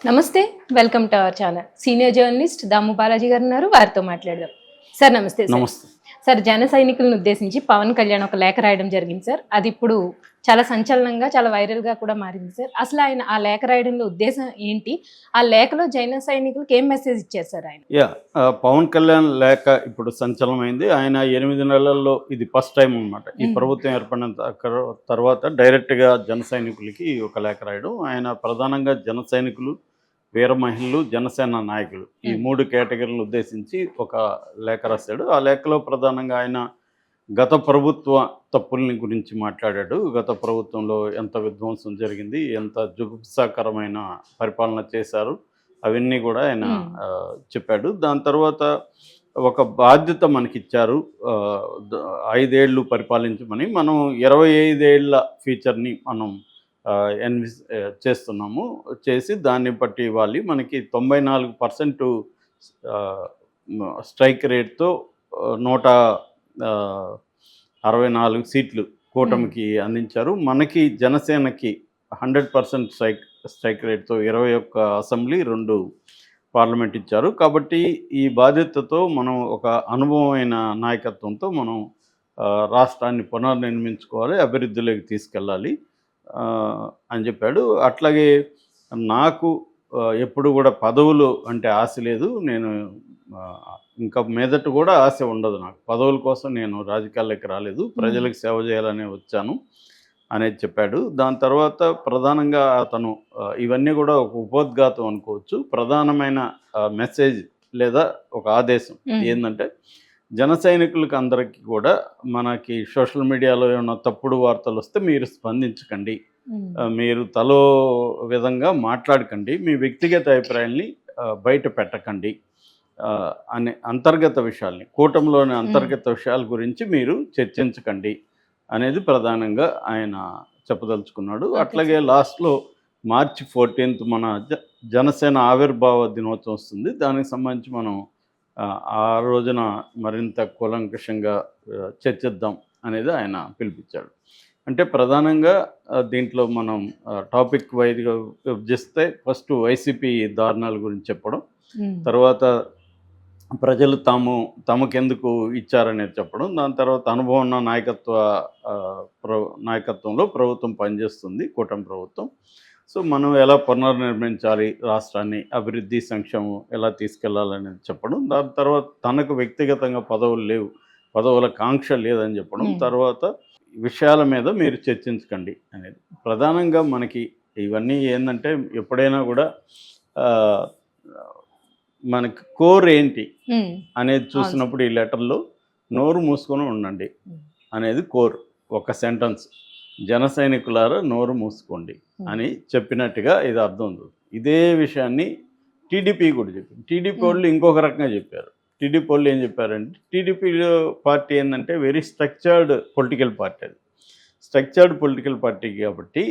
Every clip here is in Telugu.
నమస్తే. Welcome to our channel. Senior journalist Damu Balaji గారు ఉన్నారు. వారితో మాట్లాడదాం. సార్ నమస్తే సార్. నమస్తే. సార్ జన సైనికులను ఉద్దేశించి పవన్ కళ్యాణ్ ఒక లేఖ రాయడం జరిగింది సార్. అది ఇప్పుడు చాలా సంచలనంగా, చాలా వైరల్‌గా కూడా మారింది సార్. అసలు ఆయన ఆ లేఖ రాయడంలో ఉద్దేశం ఏంటి? ఆ లేఖలో జన సైనికులకి ఏం మెసేజ్ ఇచ్చారు సార్ ఆయన? పవన్ కళ్యాణ్ లేఖ ఇప్పుడు సంచలనమైంది. ఆయన 8 నెలల్లో ఇది ఫస్ట్ టైం అనమాట. ఈ ప్రభుత్వం ఏర్పడిన తర్వాత డైరెక్ట్‌గా జన సైనికులకి ఒక లేఖ రాయడం. ఆయన ప్రధానంగా జన సైనికులు, వీర మహిళలు, జనసేన నాయకులు ఈ 3 కేటగిరీలను ఉద్దేశించి ఒక లేఖ రాశాడు. ఆ లేఖలో ప్రధానంగా ఆయన గత ప్రభుత్వ తప్పుల్ని గురించి మాట్లాడాడు. గత ప్రభుత్వంలో ఎంత విధ్వంసం జరిగింది, ఎంత జుగుప్సాకరమైన పరిపాలన చేశారు, అవన్నీ కూడా ఆయన చెప్పాడు. దాని తర్వాత ఒక బాధ్యత మనకిచ్చారు, 5 ఏళ్ళు పరిపాలించమని. మనం 25 ఏళ్ల ఫ్యూచర్ని మనం చేస్తున్నాము. చేసి దాన్ని బట్టి ఇవ్వాలి. మనకి 94% స్ట్రైక్ రేట్తో 164 సీట్లు కూటమికి అందించారు. మనకి జనసేనకి 100% స్ట్రైక్ రేట్తో 21 అసెంబ్లీ, 2 పార్లమెంట్ ఇచ్చారు. కాబట్టి ఈ బాధ్యతతో మనం ఒక అనుభవమైన నాయకత్వంతో మనం రాష్ట్రాన్ని పునర్నిర్మించుకోవాలి, అభివృద్ధిలోకి తీసుకెళ్ళాలి అని చెప్పాడు. అట్లాగే నాకు ఎప్పుడు కూడా పదవులు అంటే ఆశ లేదు. నేను ఇంకా మీదట కూడా ఆశ ఉండదు. నాకు పదవుల కోసం నేను రాజకీయాల్లోకి రాలేదు, ప్రజలకు సేవ చేయాలనే వచ్చాను అనేది చెప్పాడు. దాని తర్వాత ప్రధానంగా అతను ఇవన్నీ కూడా ఒక ఉపోద్ఘాతం అనుకోవచ్చు. ప్రధానమైన మెసేజ్ లేదా ఒక ఆదేశం ఏంటంటే, జన సైనికులకు అందరికీ కూడా మనకి సోషల్ మీడియాలో ఏమైనా తప్పుడు వార్తలు వస్తే మీరు స్పందించకండి, మీరు తలో విధంగా మాట్లాడకండి, మీ వ్యక్తిగత అభిప్రాయాల్ని బయట పెట్టకండి అనే అంతర్గత విషయాల్ని, కూటమిలోని అంతర్గత విషయాల గురించి మీరు చర్చించకండి అనేది ప్రధానంగా ఆయన చెప్పదలుచుకున్నాడు. అట్లాగే లాస్ట్లో మార్చి 14 మన జనసేన ఆవిర్భావ దినోత్సవం వస్తుంది. దానికి సంబంధించి మనం ఆ రోజున మరింత కూలంకషంగా చర్చిద్దాం అనేది ఆయన పిలిపించాడు. అంటే ప్రధానంగా దీంట్లో మనం టాపిక్ వైజ్గా విభజిస్తే ఫస్ట్ వైసీపీ దారుణాల గురించి చెప్పడం, తర్వాత ప్రజలు తమకెందుకు ఇచ్చారనేది చెప్పడం, దాని తర్వాత అనుభవం ఉన్న నాయకత్వంలో ప్రభుత్వం పనిచేస్తుంది, కూటమి ప్రభుత్వం. సో మనం ఎలా పునర్నిర్మించాలి రాష్ట్రాన్ని, అభివృద్ధి సంక్షేమం ఎలా తీసుకెళ్లాలనేది చెప్పడం, దాని తర్వాత తనకు వ్యక్తిగతంగా పదవులు లేవు, పదవుల కాంక్ష లేదని చెప్పడం, తర్వాత విషయాల మీద మీరు చర్చించకండి అనేది. ప్రధానంగా మనకి ఇవన్నీ ఏంటంటే, ఎప్పుడైనా కూడా మనకి కోర్ ఏంటి అనేది చూసినప్పుడు ఈ లెటర్లో నోరు మూసుకొని ఉండండి అనేది కోర్. ఒక సెంటెన్స్, జన సైనికులారా నోరు మూసుకోండి అని చెప్పినట్టుగా ఇది అర్థం ఉంది. ఇదే విషయాన్ని టీడీపీ కూడా చెప్పింది. టీడీపీ వాళ్ళు ఇంకొక రకంగా చెప్పారు. టీడీపీ వాళ్ళు ఏం చెప్పారంటే, టీడీపీ పార్టీ ఏంటంటే వెరీ స్ట్రక్చర్డ్ పొలిటికల్ పార్టీ. అది స్ట్రక్చర్డ్ పొలిటికల్ పార్టీ కాబట్టి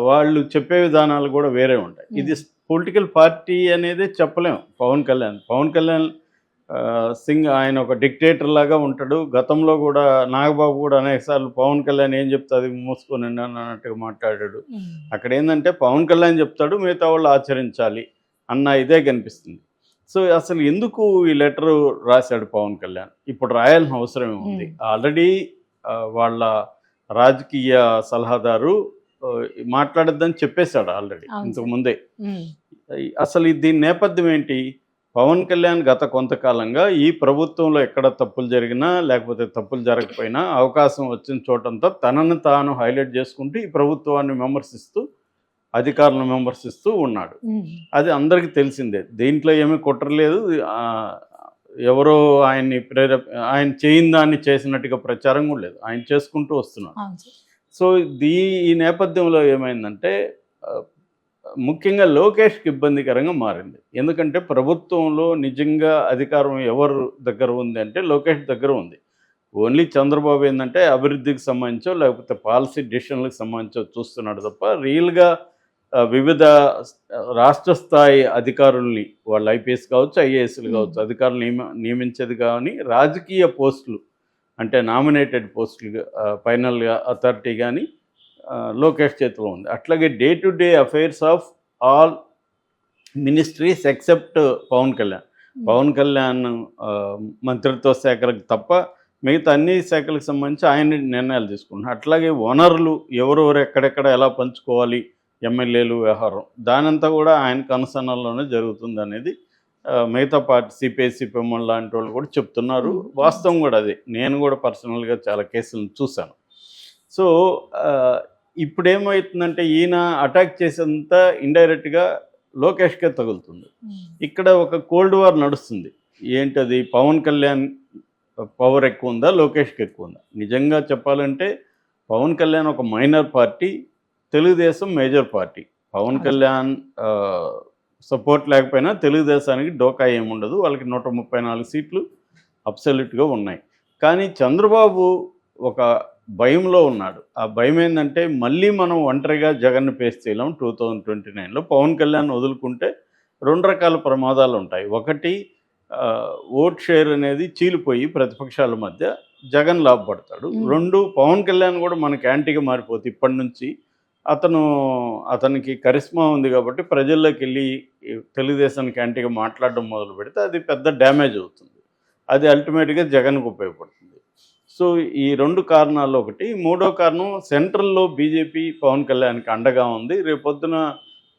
వాళ్ళు చెప్పే విధానాలు కూడా వేరే ఉంటాయి. ఇది పొలిటికల్ పార్టీ అనేది చెప్పలేం. పవన్ కళ్యాణ్ సింగ్ ఆయన ఒక డిక్టేటర్ లాగా ఉంటాడు. గతంలో కూడా నాగబాబు కూడా అనేకసార్లు పవన్ కళ్యాణ్ ఏం చెప్తే అది మూసుకొని అన్నట్టుగా మాట్లాడాడు. అక్కడ ఏంటంటే పవన్ కళ్యాణ్ చెప్తాడు, మిగతా వాళ్ళు ఆచరించాలి అన్న ఇదే కనిపిస్తుంది. సో అసలు ఎందుకు ఈ లెటరు రాశాడు పవన్ కళ్యాణ్? ఇప్పుడు రాయాల్సిన అవసరం ఏముంది? ఆల్రెడీ వాళ్ళ రాజకీయ సలహాదారు మాట్లాడొద్దని చెప్పేశాడు ఆల్రెడీ ఇంతకు ముందే. అసలు దీని నేపథ్యం ఏంటి? పవన్ కళ్యాణ్ గత కొంతకాలంగా ఈ ప్రభుత్వంలో ఎక్కడ తప్పులు జరిగినా లేకపోతే తప్పులు జరగకపోయినా అవకాశం వచ్చిన చోటంతా తనను తాను హైలైట్ చేసుకుంటూ ఈ ప్రభుత్వాన్ని విమర్శిస్తూ, అధికారులను విమర్శిస్తూ ఉన్నాడు. అది అందరికీ తెలిసిందే. దీంట్లో ఏమీ కుట్రలేదు. ఎవరో ఆయన చేయని దాన్ని చేసినట్టుగా ప్రచారం కూడా లేదు. ఆయన చేసుకుంటూ వస్తున్నాడు. సో ఈ నేపథ్యంలో ఏమైందంటే, ముఖ్యంగా లోకేష్కి ఇబ్బందికరంగా మారింది. ఎందుకంటే ప్రభుత్వంలో నిజంగా అధికారం ఎవరు దగ్గర ఉంది అంటే లోకేష్ దగ్గర ఉంది. ఓన్లీ చంద్రబాబు ఏంటంటే అభివృద్ధికి సంబంధించో లేకపోతే పాలసీ డిసిషన్లకు సంబంధించో చూస్తున్నాడు తప్ప, రియల్గా వివిధ రాష్ట్ర స్థాయి అధికారుల్ని, వాళ్ళు ఐపీఎస్ కావచ్చు, ఐఏఎస్లు కావచ్చు, అధికారులు నియమించేది కానీ రాజకీయ పోస్టులు అంటే నామినేటెడ్ పోస్టులు ఫైనల్గా అథారిటీ కానీ లోకేష్ చేతిలో ఉంది. అట్లాగే day to day affairs of all ministries except Pavan Kalyan. Pavan Kalyan మంత్రిత్వ శాఖలకు తప్ప మిగతా అన్ని శాఖలకు సంబంధించి ఆయన నిర్ణయాలు తీసుకుంటున్నారు. అట్లాగే వనరులు ఎవరెవరు ఎక్కడెక్కడ ఎలా పంచుకోవాలి, ఎమ్మెల్యేలు వ్యవహారం దానంతా కూడా ఆయన కనుసన్నల్లోనే జరుగుతుంది అనేది మిగతా పార్టీ సిపిఐ సిపిఎం లాంటి వాళ్ళు కూడా చెప్తున్నారు. వాస్తవం కూడా అదే. నేను కూడా పర్సనల్గా చాలా కేసులను చూశాను. సో ఇప్పుడు ఏమవుతుందంటే ఈయన అటాక్ చేసేంత ఇండైరెక్ట్గా లోకేష్కే తగులుతుంది. ఇక్కడ ఒక కోల్డ్ వార్ నడుస్తుంది. ఏంటది? పవన్ కళ్యాణ్ పవర్ ఎక్కువ ఉందా, లోకేష్కి ఎక్కువ ఉందా? నిజంగా చెప్పాలంటే పవన్ కళ్యాణ్ ఒక minor party, Telugu Desam major party. Pavan Kalyan support లేకపోయినా తెలుగుదేశానికి డోకా ఏముండదు. వాళ్ళకి 134 సీట్లు అబ్సల్యూట్గా ఉన్నాయి. కానీ చంద్రబాబు ఒక భయంలో ఉన్నాడు. ఆ భయం ఏంటంటే మళ్ళీ మనం ఒంటరిగా జగన్ను ఫేస్ చేయలేం 2029లో. పవన్ కళ్యాణ్ వదులుకుంటే 2 రకాల ప్రమాదాలు ఉంటాయి. ఒకటి, ఓట్ షేర్ అనేది చీలిపోయి ప్రతిపక్షాల మధ్య జగన్ లాభపడతాడు. 2, పవన్ కళ్యాణ్ కూడా మనకి యాంటీగా మారిపోతే ఇప్పటి నుంచి అతనికి కరిస్మా ఉంది కాబట్టి ప్రజల్లోకి వెళ్ళి తెలుగుదేశానికి యాంటీగా మాట్లాడడం మొదలు పెడితే అది పెద్ద డ్యామేజ్ అవుతుంది. అది అల్టిమేట్గా జగన్కు ఉపయోగపడుతుంది. సో ఈ 2 కారణాల్లో ఒకటి. 3వ కారణం, సెంట్రల్లో బీజేపీ పవన్ కళ్యాణ్కి అండగా ఉంది. రేపొద్దున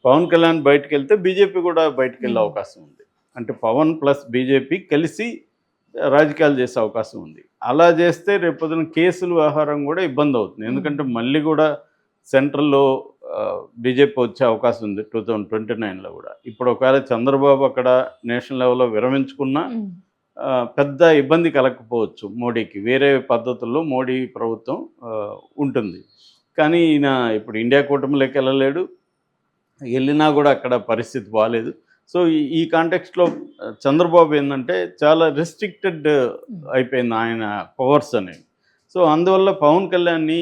పవన్ కళ్యాణ్ బయటకు వెళ్తే బీజేపీ కూడా బయటకు వెళ్ళే అవకాశం ఉంది. అంటే పవన్ ప్లస్ బీజేపీ కలిసి రాజకీయాలు చేసే అవకాశం ఉంది. అలా చేస్తే రేపొద్దున కేసుల వ్యవహారం కూడా ఇబ్బంది అవుతుంది. ఎందుకంటే మళ్ళీ కూడా సెంట్రల్లో బీజేపీ వచ్చే అవకాశం ఉంది 2029లో కూడా. ఇప్పుడు ఒకవేళ చంద్రబాబు అక్కడ నేషనల్ లెవెల్లో విరమించుకున్నా పెద్ద ఇబ్బంది కలగకపోవచ్చు మోడీకి. వేరే పద్ధతుల్లో మోడీ ప్రభుత్వం ఉంటుంది. కానీ ఈయన ఇప్పుడు ఇండియా కూటమిలోకి వెళ్ళలేడు. వెళ్ళినా కూడా అక్కడ పరిస్థితి బాగాలేదు. సో ఈ కాంటెక్స్ట్లో చంద్రబాబు ఏంటంటే చాలా రెస్ట్రిక్టెడ్ అయిపోయింది ఆయన పవర్స్ అనేవి. సో అందువల్ల పవన్ కళ్యాణ్ని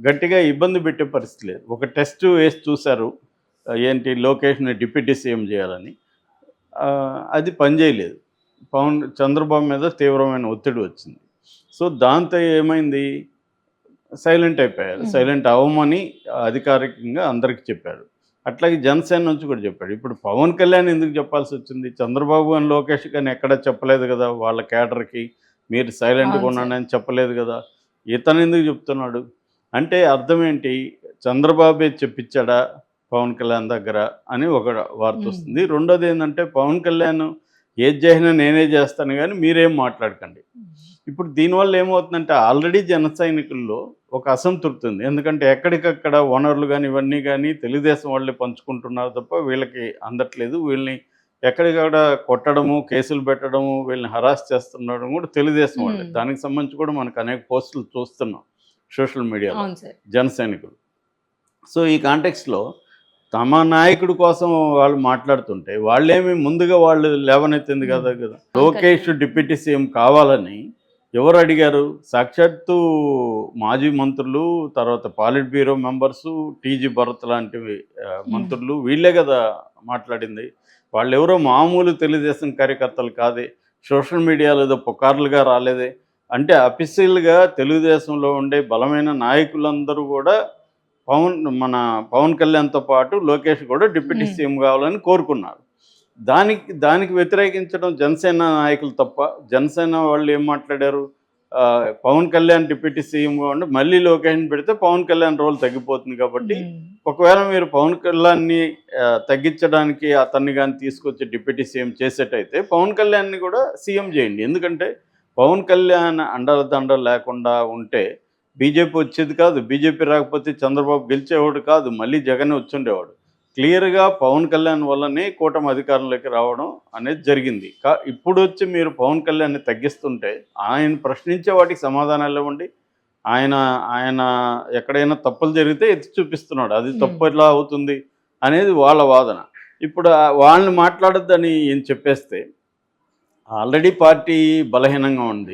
గట్టిగా ఇబ్బంది పెట్టే పరిస్థితి లేదు. ఒక టెస్ట్ వేసి చూశారు, ఏంటి లోకేష్ని డిప్యూటీ సీఎం చేయాలని. అది పనిచేయలేదు. చంద్రబాబు మీద తీవ్రమైన ఒత్తిడి వచ్చింది. సో దాంతో ఏమైంది, సైలెంట్ అయిపోయారు. సైలెంట్ అవ్వమని అధికారికంగా అందరికీ చెప్పారు. అట్లాగే జనసేన నుంచి కూడా చెప్పాడు. ఇప్పుడు పవన్ కళ్యాణ్ ఎందుకు చెప్పాల్సి వచ్చింది? చంద్రబాబు అని లోకేష్ కానీ ఎక్కడా చెప్పలేదు కదా, వాళ్ళ క్యాడర్కి మీరు సైలెంట్గా ఉండండి అని చెప్పలేదు కదా. ఇతను ఎందుకు చెప్తున్నాడు అంటే అర్థం ఏంటి? చంద్రబాబే చెప్పించాడా పవన్ కళ్యాణ్ దగ్గర అని ఒక వార్త వస్తుంది. రెండోది ఏంటంటే పవన్ కళ్యాణ్ ఏది చేసినా నేనే చేస్తాను కానీ మీరేం మాట్లాడకండి. ఇప్పుడు దీనివల్ల ఏమవుతుందంటే ఆల్రెడీ జన సైనికుల్లో ఒక అసంతృప్తి ఉంది. ఎందుకంటే ఎక్కడికక్కడ వనరులు కానీ ఇవన్నీ కానీ తెలుగుదేశం వాళ్ళే పంచుకుంటున్నారు తప్ప వీళ్ళకి అందట్లేదు. వీళ్ళని ఎక్కడికక్కడ కొట్టడము, కేసులు పెట్టడము, వీళ్ళని హరాస్ చేస్తుండడం కూడా తెలుగుదేశం వాళ్ళే. దానికి సంబంధించి కూడా మనకు అనేక పోస్టులు చూస్తున్నాం సోషల్ మీడియాలో జన సైనికులు. సో ఈ కాంటెక్స్లో తమ నాయకుడి కోసం వాళ్ళు మాట్లాడుతుంటే వాళ్ళేమి ముందుగా వాళ్ళు లేవనెత్తింది కదా. లోకేష్ డిప్యూటీ సీఎం కావాలని ఎవరు అడిగారు? సాక్షాత్తు మాజీ మంత్రులు, తర్వాత పాలిట్ బ్యూరో మెంబర్సు, టీజీ భరత్ లాంటి మంత్రులు వీళ్ళే కదా మాట్లాడింది. వాళ్ళు ఎవరో మామూలు తెలుగుదేశం కార్యకర్తలు కాదే, సోషల్ మీడియాలో ఏదో పుకార్లుగా రాలేదే. అంటే అఫీషియల్గా తెలుగుదేశంలో ఉండే బలమైన నాయకులందరూ కూడా పవన్ కళ్యాణ్తో పాటు లోకేష్ కూడా డిప్యూటీ సీఎం కావాలని కోరుకున్నారు. దానికి వ్యతిరేకించడం జనసేన నాయకులు తప్ప. జనసేన వాళ్ళు ఏం మాట్లాడారు? పవన్ కళ్యాణ్ డిప్యూటీ సీఎంగా ఉండి మళ్ళీ లోకేష్ని పెడితే పవన్ కళ్యాణ్ రోల్ తగ్గిపోతుంది కాబట్టి ఒకవేళ మీరు పవన్ కళ్యాణ్ని తగ్గించడానికి అతన్ని కానీ తీసుకొచ్చి డిప్యూటీ సీఎం చేసేటైతే పవన్ కళ్యాణ్ని కూడా సీఎం చేయండి. ఎందుకంటే పవన్ కళ్యాణ్ అండదండ లేకుండా ఉంటే బీజేపీ వచ్చేది కాదు. బీజేపీ రాకపోతే చంద్రబాబు గెలిచేవాడు కాదు, మళ్ళీ జగన్ వచ్చుండేవాడు. క్లియర్గా పవన్ కళ్యాణ్ వల్లనే కూటమి అధికారంలోకి రావడం అనేది జరిగింది. ఇప్పుడు వచ్చి మీరు పవన్ కళ్యాణ్ని తగ్గిస్తుంటే ఆయన ప్రశ్నించే వాటికి సమాధానాలు ఇవ్వండి. ఆయన ఎక్కడైనా తప్పులు జరిగితే ఎత్తి చూపిస్తున్నాడు. అది తప్పు ఎట్లా అవుతుంది అనేది వాళ్ళ వాదన. ఇప్పుడు వాళ్ళని మాట్లాడొద్దని ఏం చెప్పేస్తే ఆల్రెడీ పార్టీ బలహీనంగా ఉంది.